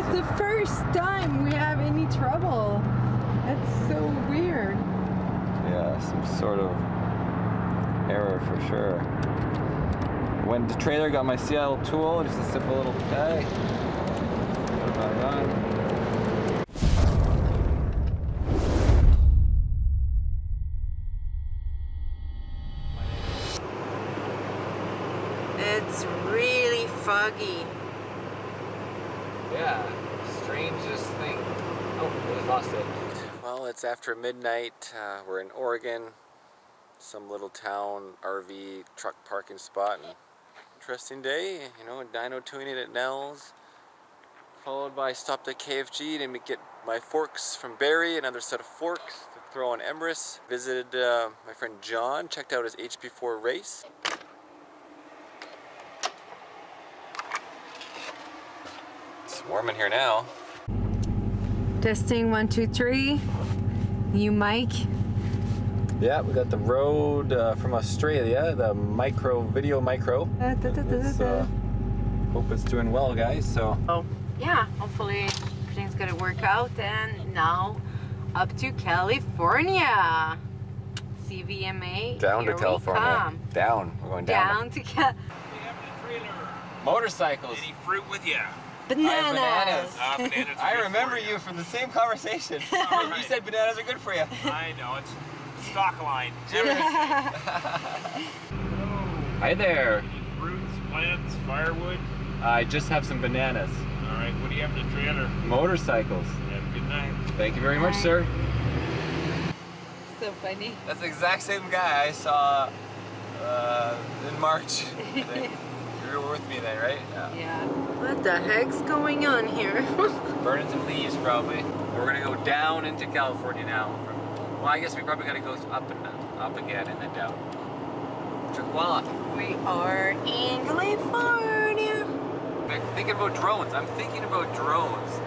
It's the first time we have any trouble. That's so weird. Yeah, some sort of error for sure. Went to trailer, got my Seattle tool, just a simple little tag. Put it back on. It's really foggy. Yeah, strangest thing. Oh, I just lost it. Well, it's after midnight. We're in Oregon, some little town RV truck parking spot. And interesting day, you know, dyno tuning at Nell's, followed by stopped at KFG to get my forks from Barry, another set of forks to throw on Emrys. Visited my friend John, checked out his HP4 race. It's warm in here now. Testing 1, 2, 3. New mic. Yeah, we got the Rode from Australia, the Video Micro. Hope it's doing well, guys. So. Oh, yeah. Hopefully everything's gonna work out. And now up to California. CVMA. Down to California. Down. We're going down. Down to California. We have the trailer. Motorcycles. Any fruit with you? Bananas. Bananas. I remember you from the same conversation. Right. You said bananas are good for you. I know, it's stock line. Hi there. Any fruits, plants, firewood? I just have some bananas. All right, what do you have in the trailer? Motorcycles. Have a good night. Thank you very much, sir. So funny. That's the exact same guy I saw in March. You were with me then, right? Yeah. What the heck's going on here? Burning some leaves, probably. We're gonna go down into California now. Well, I guess we probably gotta go up and up again and then down. Chuckwalla. We are in California. I'm thinking about drones. I'm thinking about drones.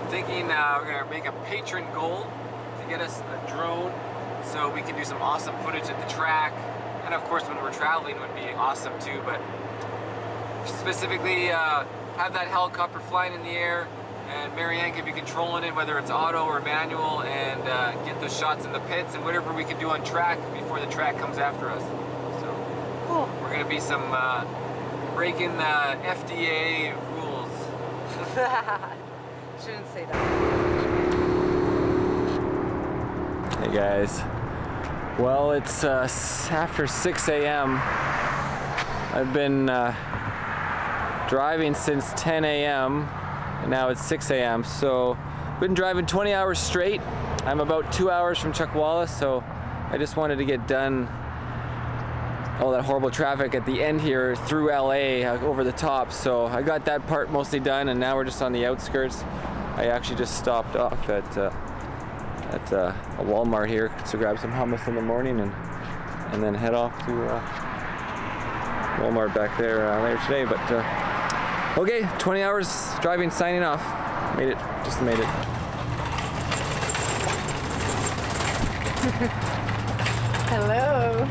I'm thinking we're gonna make a patron goal to get us a drone so we can do some awesome footage at the track. And of course, when we're traveling would be awesome too, but specifically have that helicopter flying in the air and Marianne can be controlling it, whether it's auto or manual, and get those shots in the pits and whatever we can do on track before the track comes after us. So Cool. we're gonna be some breaking the FDA rules. Shouldn't say that. Hey guys, well it's after 6 a.m. I've been driving since 10 a.m. and now it's 6 a.m. so I've been driving 20 hours straight. I'm about 2 hours from Chuckwalla, so I just wanted to get done all that horrible traffic at the end here through LA over the top, so I got that part mostly done and now we're just on the outskirts. I actually just stopped off at a Walmart here to grab some hummus in the morning and then head off to Walmart back there later today. But okay, 20 hours driving, signing off. Made it, just made it. Hello.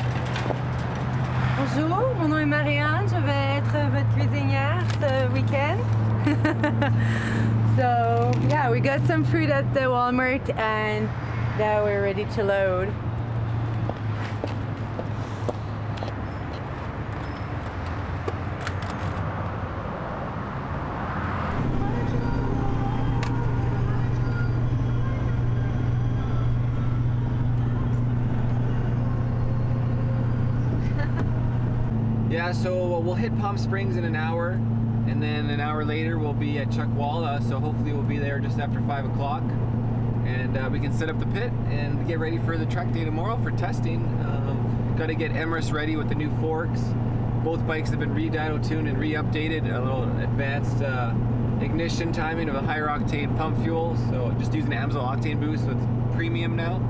Bonjour, mon nom est Marianne. Je vais être votre cuisinière ce week-end. So yeah, we got some food at the Walmart and now we're ready to load. Yeah, so we'll hit Palm Springs in an hour, and then an hour later we'll be at Chuckwalla, so hopefully we'll be there just after 5 o'clock. And we can set up the pit and get ready for the track day tomorrow for testing. Got to get Emrys ready with the new forks. Both bikes have been re-dyno tuned and re-updated, a little advanced ignition timing of a higher octane pump fuel, so just using Amsoil octane boost, so it's premium now.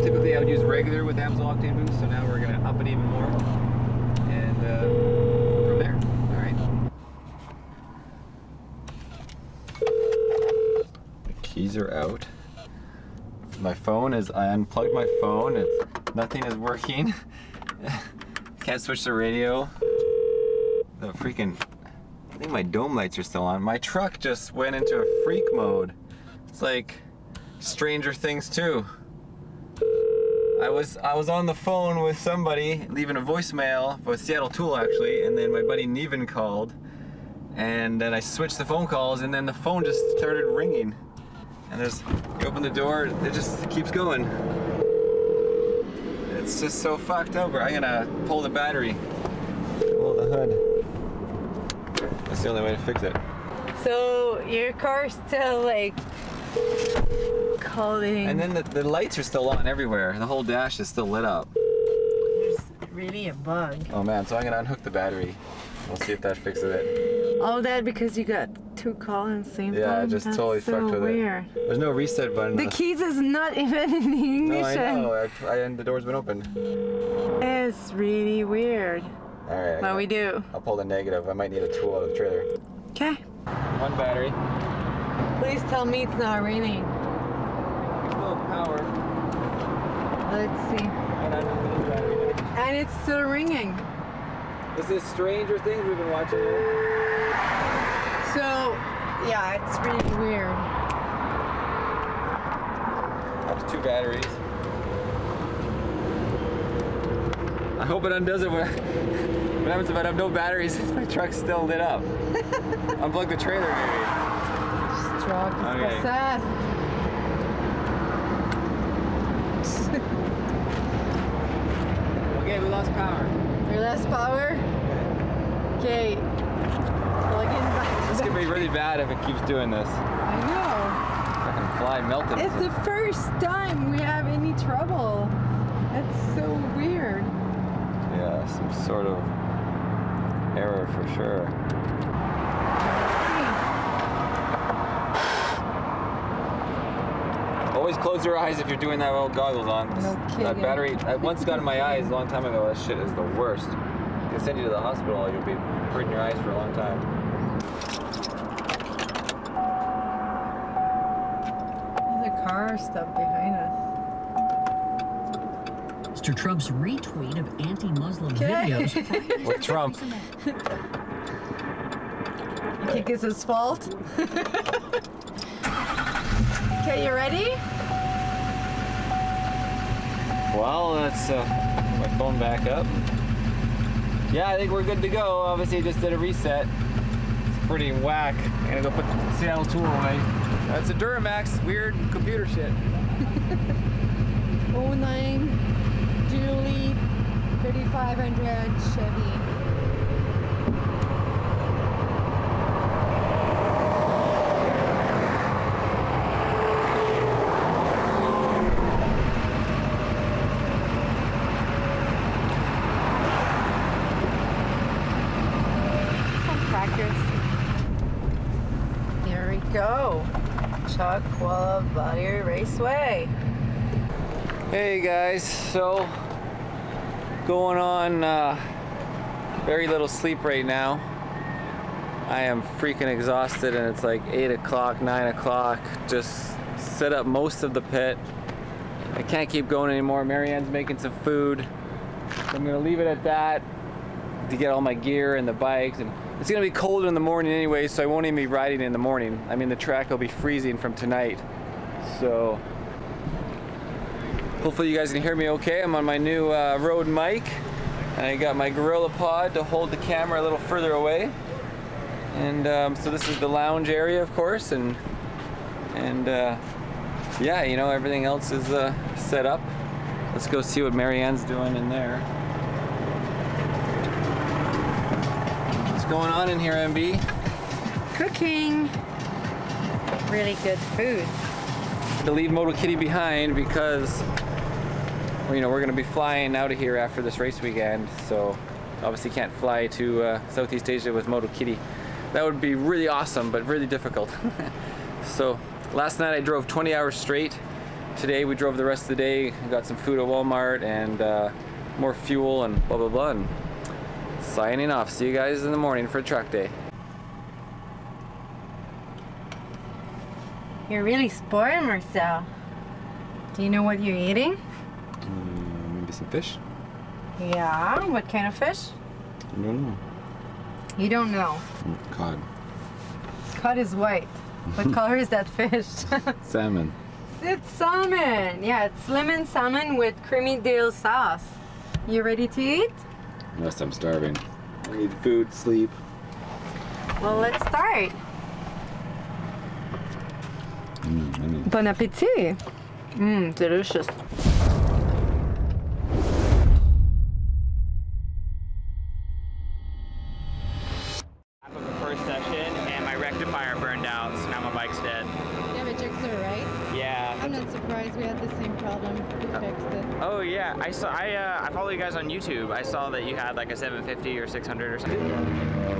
Typically I would use regular with Amsoil octane boost, so now we're going to up it even more. And from there, all right. The keys are out. My phone is, I unplugged my phone, nothing is working. Can't switch the radio. The freaking I think my dome lights are still on. My truck just went into a freak mode. It's like Stranger Things 2. I was on the phone with somebody leaving a voicemail with Seattle Tool actually, and then my buddy Neven called, and then I switched the phone calls, and then the phone just started ringing. And you open the door, it just keeps going. It's just so fucked over. I'm gonna pull the battery, pull the hood. That's the only way to fix it. So your car's still like calling. And then the lights are still on everywhere. The whole dash is still lit up. There's really a bug. Oh man, so I'm gonna unhook the battery. We'll see if that fixes it. All that because you got two calls in the same time? Yeah, I just totally fucked with weird. it. There's no reset button. The keys is not even in the ignition. No, I know. And the door's been open. It's really weird. All right. What we do? I'll pull the negative. I might need a tool out of the trailer. Okay. One battery. Please tell me it's not raining. Still power. Let's see. And I'm gonna the battery now. And it's still ringing. This is Stranger Things we've been watching. So, yeah, it's really weird. There's two batteries. I hope it undoes it. What happens if I have no batteries if my truck's still lit up? Unplug the trailer maybe. Truck is possessed. Okay, we lost power. We lost power? Okay. Plug in back. This could be really bad if it keeps doing this. I know. Fucking fly melted. It's the first time we have any trouble. That's so weird. Yeah, some sort of error for sure. Always close your eyes if you're doing that with goggles on. No kidding. That battery, I once got in my eyes a long time ago. That shit is the worst. They send you to the hospital, you'll be hurting your eyes for a long time. There's a car stuck behind us. Mr. Trump's retweet of anti-Muslim videos. With Trump. You think it's his fault? Okay, you ready? Well, let's my phone back up. Yeah, I think we're good to go. Obviously, just did a reset. It's pretty whack. I'm gonna go put the Seattle Tool away. That's a Duramax, weird computer shit. 09 Julie 3500 Chevy. Here we go. Chuckwalla Valley Raceway. Hey guys, so going on very little sleep right now. I am freaking exhausted and it's like 8 o'clock, 9 o'clock. Just set up most of the pit. I can't keep going anymore. Marianne's making some food. So I'm gonna leave it at that to get all my gear and the bikes. And it's gonna be cold in the morning anyway, so I won't even be riding in the morning. I mean, the track will be freezing from tonight. So hopefully you guys can hear me okay. I'm on my new Rode mic. I got my Gorilla Pod to hold the camera a little further away. And so this is the lounge area, of course, and yeah, you know, everything else is set up. Let's go see what Marianne's doing in there. What's going on in here, MB? Cooking. Really good food. To leave Moto Kitty behind because, you know, we're going to be flying out of here after this race weekend, so obviously can't fly to Southeast Asia with Moto Kitty. That would be really awesome, but really difficult. So last night I drove 20 hours straight. Today we drove the rest of the day, got some food at Walmart and more fuel and blah blah blah, and signing off. See you guys in the morning for track day. You're really spoiled, Marcel. Do you know what you're eating? Maybe some fish? Yeah, what kind of fish? I don't know. You don't know. Cod. Cod is white. What color is that fish? Salmon. It's salmon. Yeah, it's lemon salmon with creamy dill sauce. You ready to eat? Unless I'm starving. I need food, sleep. Well, let's start. Bon appétit. Delicious. Of the first session, and my rectifier burned out, so now my bike's dead. You have a Gixxer, right? Yeah. I'm not surprised. We had the same problem. We fixed it. Oh yeah, I follow you guys on YouTube. I saw that you had like a 750 or 600 or something.